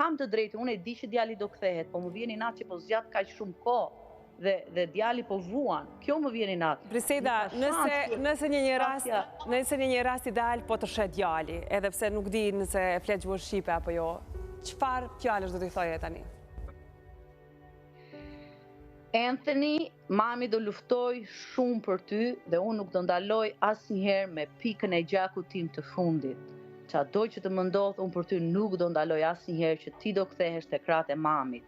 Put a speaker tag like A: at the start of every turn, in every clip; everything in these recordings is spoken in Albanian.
A: kam të drejtë, unë e di që djali do kthehet, po më vjen inat që po zgjat kaq shumë kohë dhe djali po vuan. Kjo më vjen inat.
B: Briseda, nëse në një rast ideal po të shet djali, edhe pse nuk di nëse e flet gjuhën shqipe apo jo, çfarë fjalësh do t'i thoje tani?
A: Anthony, mami do luftoj shumë për ty dhe unë nuk do ndaloj asnjëherë me pikën e gjakut tim të fundit. Çado që të më ndodh, unë për ty nuk do ndaloj asnjëherë që ti do kthehesh te krahët e mamit.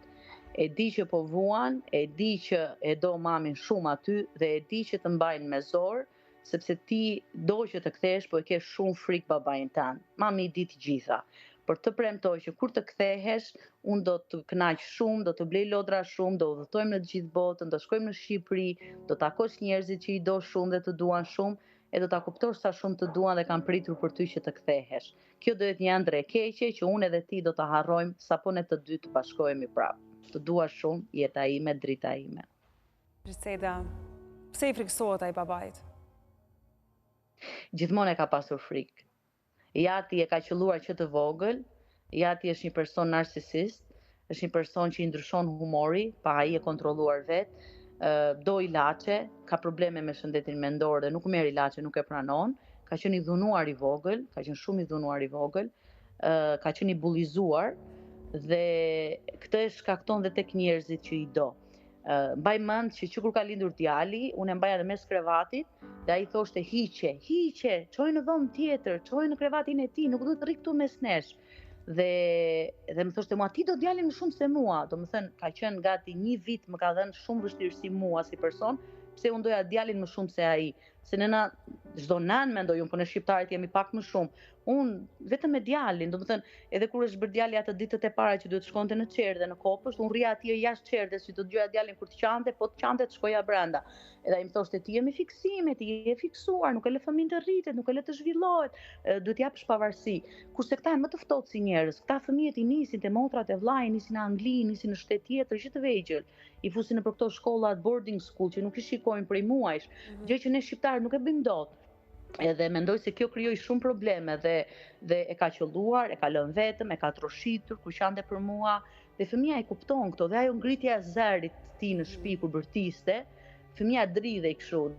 A: E di që po vuan, e di që e do mamin shumë aty dhe e di që të mbajnë me zor, sepse ti do që të kthehesh, po e ke shumë frikë babain tan. Mami i di të gjitha. Për të premtoj që kur të kthehesh, unë do të kënaq shumë, do të blej lodra shumë, do udhëtojmë në të gjithë botën, do shkojmë në Shqipëri, do takosh njerëzit që i do shumë dhe të duan shumë, e do ta kuptosh sa shumë të duan dhe kanë pritur për ty që të kthehesh. Kjo do jetë një ëndër e keqe që unë edhe ti do ta harrojmë sapo ne të dy të bashkohemi prapë. Të dua shumë, jeta ime, drita ime.
B: Briseda, pse i friksohet ai babait?
A: Gjithmonë e ka pasur frikë. Jati e ka qelluar që të vogël, Jati është një person narsisist, është një person që i ndryshon humori, pa ai e kontrolluar vetë, do ilaçe, ka probleme me shëndetin mendor dhe nuk merr ilaçe, nuk e pranon, ka qenë i dhunuar i vogël, ka qenë shumë i dhunuar i vogël, ka qenë i bullizuar dhe këtë e shkakton dhe tek njerëzit që i do. Mbaj mend që kur ka lindur djali, unë e mbaja në mes krevatit dhe ai thoshte hiqe, çoj në dhomë tjetër, çoj në krevatin e tij, nuk duhet të rri këtu mes nesh. Dhe më thoshte mua, ti do djalin më shumë se mua. Do më thënë, ka qenë gati 1 vit, më ka dhënë shumë vështirësi mua si person, pse unë doja djalin më shumë se ai. Se nëna, çdo nan mendoj unë, po ne shqiptarët jemi pak më shumë. Unë vetëm me djalin, do më thënë, edhe kur është bërë djali atë ditët e para që duhet shkonte në Çerdhe, në Kopësht, unë rria atje jashtë Çerdhes, që do dëgjoja djalin kur të qante, po të qante të shkoja brenda. Edhe ai më thoshte, ti je me fiksime, ti je fiksuar, nuk e lë fëmin të rritet, nuk e lë të zhvillohet, duhet japësh pavarësi. Kurse këta janë më të ftohtë si njerëz, këta fëmijët i nisin te motrat e vllai, nisin në Angli, nisin në shtet tjetër, që të vegjël. I fusin nëpër këto shkollat boarding school që nuk i shikojnë prej muajsh, gjë që ne shqiptarët nuk e bëjmë dot. Edhe mendoj se kjo krijoi shumë probleme dhe e ka qelluar, e ka lënë vetëm, e ka troshitur kur qante për mua, dhe fëmia e kupton këto dhe ajo ngritja e zërit të tij në shtëpi kur bërtiste, fëmia dridhej kështu dhe